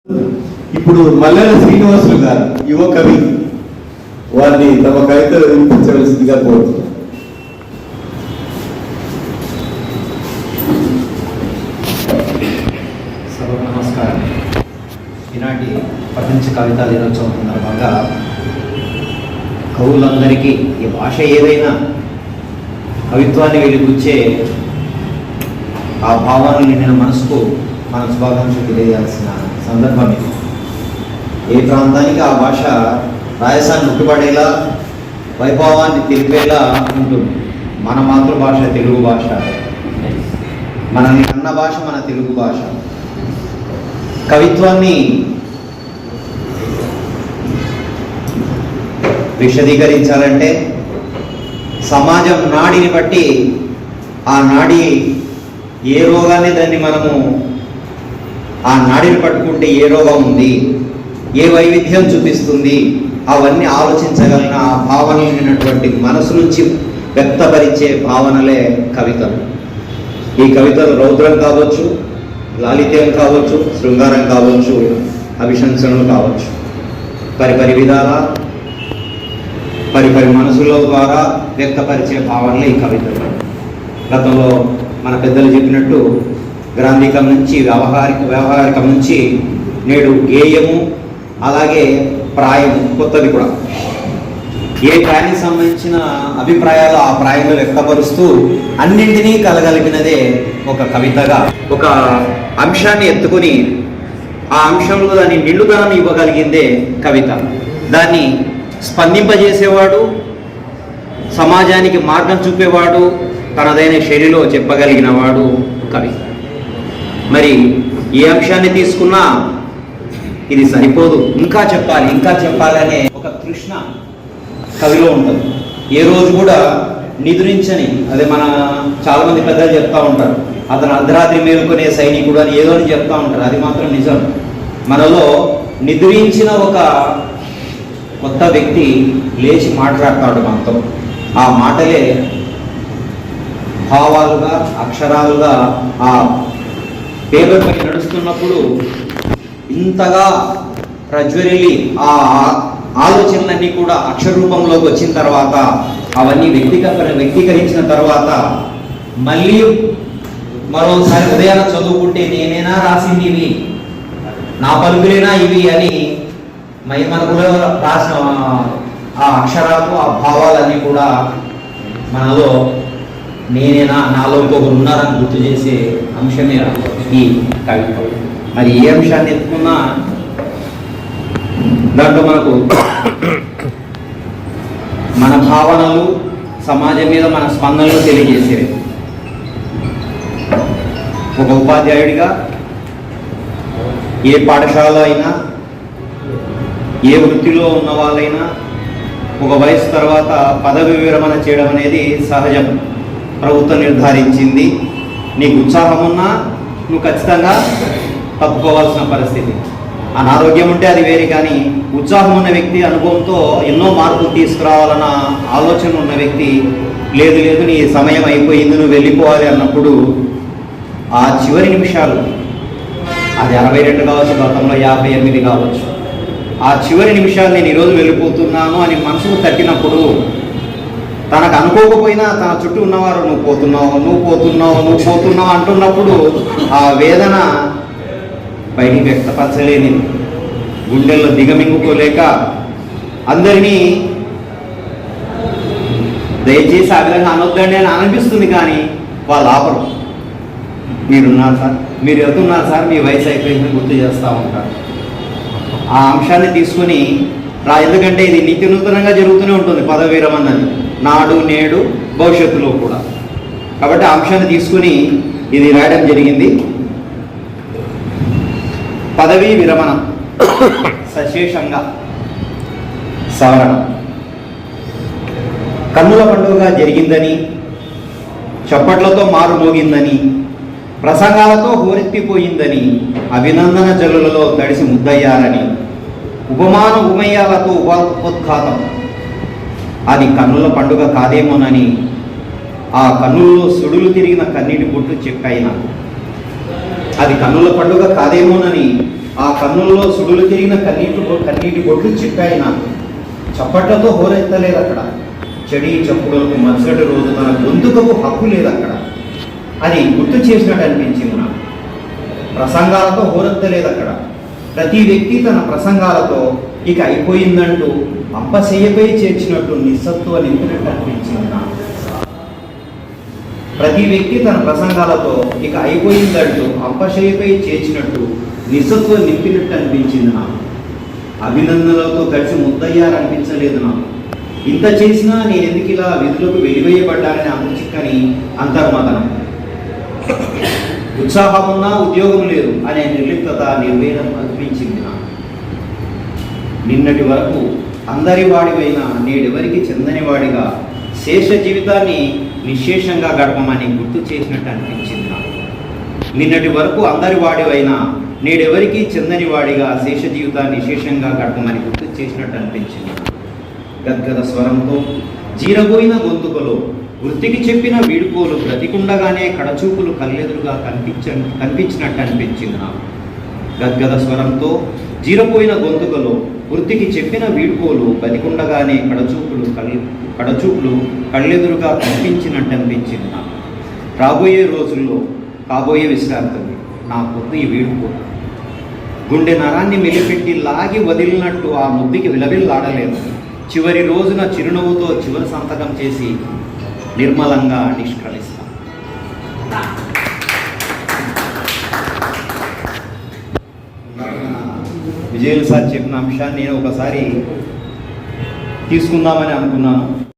ఇప్పుడు మల్లెల శ్రీనివాసులు గారు యువ కవి వారిని తమ కవితలు వినిపించవలసిందిగా కోరుతున్నారు. సభకు నమస్కారం. ఈనాటి ప్రపంచ కవితా దినోత్సవం సందర్భంగా కవులందరికీ ఈ భాష ఏదైనా కవిత్వాన్ని వెలిగుచ్చే ఆ భావాన్ని నిండిన మనసుకు మన శుభాకాంక్షలు తెలియజేయాల్సిన సందర్భం ఇది. ఏ ప్రాంతానికి ఆ భాష రాయసాన్ని ఉట్టుపడేలా వైభవాన్ని తెలిపేలా ఉంటుంది. మన మాతృభాష తెలుగు భాష, మనల్ని కన్న భాష మన తెలుగు భాష. కవిత్వాన్ని విశదీకరించాలంటే సమాజం నాడిని బట్టి ఆ నాడి ఏ రోగాన్ని దాన్ని మనము ఆ నాడిని పట్టుకుంటే ఏ రోగం ఉంది, ఏ వైవిధ్యం చూపిస్తుంది, అవన్నీ ఆలోచించగలిగిన ఆ భావనలు ఉన్నటువంటి మనసు నుంచి వ్యక్తపరిచే భావనలే కవితలు. ఈ కవితలు రౌద్రం కావచ్చు, లాలిత్యం కావచ్చు, శృంగారం కావచ్చు, అభిశంసనలు కావచ్చు, పరిపరి విధాల పరిపరి మనసుల ద్వారా వ్యక్తపరిచే భావనలే ఈ కవితలు. గతంలో మన పెద్దలు చెప్పినట్టు గ్రాంధికం నుంచి వ్యవహారికం నుంచి నేడు గేయము, అలాగే ప్రాయము కొత్తది కూడా. ఏ ప్రాయానికి సంబంధించిన అభిప్రాయాలు ఆ ప్రాయంలో వ్యక్తపరుస్తూ అన్నింటినీ కలగలిపినదే ఒక కవితగా. ఒక అంశాన్ని ఎత్తుకొని ఆ అంశంలో దాన్ని నిండుదనం ఇవ్వగలిగిందే కవిత. దాన్ని స్పందింపజేసేవాడు, సమాజానికి మార్గం చూపేవాడు, తనదైన శైలిలో చెప్పగలిగిన వాడు కవి. మరి ఏ అంశాన్ని తీసుకున్నా ఇది సరిపోదు, ఇంకా చెప్పాలి అనే ఒక తృష్ణ కవిలో ఉంటుంది. ఏ రోజు కూడా నిద్రించని, అదే మన చాలామంది పెద్దలు చెప్తా ఉంటారు, అతను అర్ధరాత్రి మేలుకునే సైనికుడు అని ఏదో అని చెప్తా ఉంటారు. అది మాత్రం నిజం. మనలో నిద్రించిన ఒక కొత్త వ్యక్తి లేచి మాట్లాడతాడు మనతో. ఆ మాటలే భావాలుగా, అక్షరాలుగా ఆ పేపర్ పై నడుస్తున్నప్పుడు ఇంతగా ప్రజ్వరిల్లి ఆ ఆలోచనలన్నీ కూడా అక్షర రూపంలోకి వచ్చిన తర్వాత, అవన్నీ వ్యక్తీకరించిన తర్వాత మళ్ళీ మరోసారి ఉదయాన చదువుకుంటే నేనేనా రాసింది ఇవి, నా పలుకులేనా ఇవి అని మనకు రాసిన ఆ అక్షరాలు, ఆ భావాలన్నీ కూడా మనలో నేనేనా, నాలో ఇంకొకరు ఉన్నారని గుర్తు చేసే అంశమే ఈ కవిత్వం. మరి ఏ అంశాన్ని ఎత్తుకున్నా దాంట్లో మనకు మన భావనలు, సమాజం మీద మన స్పందనలు తెలియజేసేవి. ఒక ఉపాధ్యాయుడిగా ఏ పాఠశాల అయినా, ఏ వృత్తిలో ఉన్న వాళ్ళైనా ఒక వయసు తర్వాత పదవి విరమణ చేయడం అనేది సహజం. ప్రభుత్వం నిర్ధారించింది. నీకు ఉత్సాహం ఉన్నా నువ్వు ఖచ్చితంగా తప్పుకోవాల్సిన పరిస్థితి. అనారోగ్యం ఉంటే అది వేరే, కానీ ఉత్సాహం ఉన్న వ్యక్తి, అనుభవంతో ఎన్నో మార్పులు తీసుకురావాలన్న ఆలోచన ఉన్న వ్యక్తి లేదు నీ సమయం అయిపోయింది, నువ్వు వెళ్ళిపోవాలి అన్నప్పుడు ఆ చివరి నిమిషాలు, అది 62 కావచ్చు, గతంలో 58 కావచ్చు, ఆ చివరి నిమిషాలు నేను ఈరోజు వెళ్ళిపోతున్నాను అని మనసుకు తట్టినప్పుడు, తనకు అనుకోకపోయినా తన చుట్టూ ఉన్నవారు నువ్వు పోతున్నావు అంటున్నప్పుడు ఆ వేదన బయటికి వ్యక్తపరచలేని, గుండెల్లో దిగమింగుకోలేక అందరినీ దయచేసి ఆ విధంగా అనొద్దండి అని అనిపిస్తుంది, కానీ వాళ్ళు ఆపరు. మీరున్నారు సార్, మీరు వెళ్తున్నారు సార్, మీ వయసు అయిపోయిందని గుర్తు చేస్తూ ఉంటారు. ఆ అంశాన్ని తీసుకొని ఎందుకంటే ఇది నిత్య నూతనంగా జరుగుతూనే ఉంటుంది పదవి విరమణ అని, నాడు నేడు భవిష్యత్తులో కూడా. కాబట్టి ఆ అంశాన్ని తీసుకుని ఇది రాయడం జరిగింది. పదవీ విరమణ సశేషంగా సవరణ. కన్నుల పండుగగా జరిగిందని, చప్పట్లతో మారు మోగిందని, ప్రసంగాలతో హోరెత్తిపోయిందని, అభినందన జల్లులలో తడిసి ముద్దయ్యారని, ఉపమాన ఉమయ్యాలతో ఉపోద్ఘాతం. అది కన్నుల పండుగ కాదేమోనని ఆ కన్నుల్లో సుడులు తిరిగిన కన్నీటి బొట్టు చెప్పాయిన. అది కన్నుల పండుగ కాదేమోనని ఆ కన్నుల్లో సుడులు తిరిగిన కన్నీటి బొట్లు చెప్పాయి నాకు. చప్పట్లతో హోరెత్తలేదు అక్కడ. చెడి చప్పుడులకు మరుసటి రోజు తన గొంతుకకు హక్కు లేదు అక్కడ. అది గుర్తు చేసినట్టు అనిపించింది నాకు. ప్రసంగాలతో హోరెత్తలేదు అక్కడ. ప్రతి వ్యక్తి తన ప్రసంగాలతో ఇక అయిపోయిందంటూ పంపశయ్యపై చేర్చినట్టు నిస్సత్తువ నింపినట్టు అనిపించింది నాకు. ప్రతి వ్యక్తి తన ప్రసంగాలతో ఇక అయిపోయిందంటూ అంపశయ్యపై చేర్చినట్టు నిస్సత్తువ నింపినట్టు అనిపించింది నాకు. అభినందనలతో కలిసి ముద్దయ్యారనిపించలేదు నాకు. ఇంత చేసినా నేను ఎందుకు ఇలా విధులకు వెలివేయబడ్డానని అంతుచిక్కని అంతర్మదనం. ఉత్సాహమున్నా ఉద్యోగం లేదు అనే నిర్లిప్తత నిర్వేదం అనిపించింది నాకు. నిన్నటి వరకు అందరి వాడివైన నేడెవరికి చెందని వాడిగా శేష జీవితాన్ని నిశ్శేషంగా గడపమని గుర్తు చేసినట్టు అనిపించింది నాకు. నిన్నటి వరకు అందరి వాడివైనా నేడెవరికి చెందని వాడిగా శేష జీవితాన్ని నిశ్శేషంగా గడపమని గుర్తు చేసినట్టు అనిపించింది నాకు. గద్గద స్వరంతో జీరబోయిన గొంతుకలో వృత్తికి చెప్పిన వీడుకోలు బ్రతికుండగానే కడచూపులు కళ్ళెదురుగా కనిపించినట్టు అనిపించింది నాకు. గద్గద స్వరంతో జీరపోయిన గొంతుకలో వృత్తికి చెప్పిన వీడుకోలు బతికుండగానే కడచూపులు కళ్ళెదురుగా కనిపించినట్టు అనిపించింది నాకు. రాబోయే రోజుల్లో కాబోయే విశ్రాంతి నా పొద్దు ఈ వీడుకోలు. గుండె నరాన్ని మెలిపెట్టి లాగి వదిలినట్టు ఆ నొప్పికి విలవిల్లాడలేదు. చివరి రోజున చిరునవ్వుతో చివరి సంతకం చేసి నిర్మలంగా నిష్క్రమిస్తాం. విజయన్ సార్ చెప్పిన అంశాన్ని నేను ఒకసారి తీసుకుందామని అనుకున్నాను.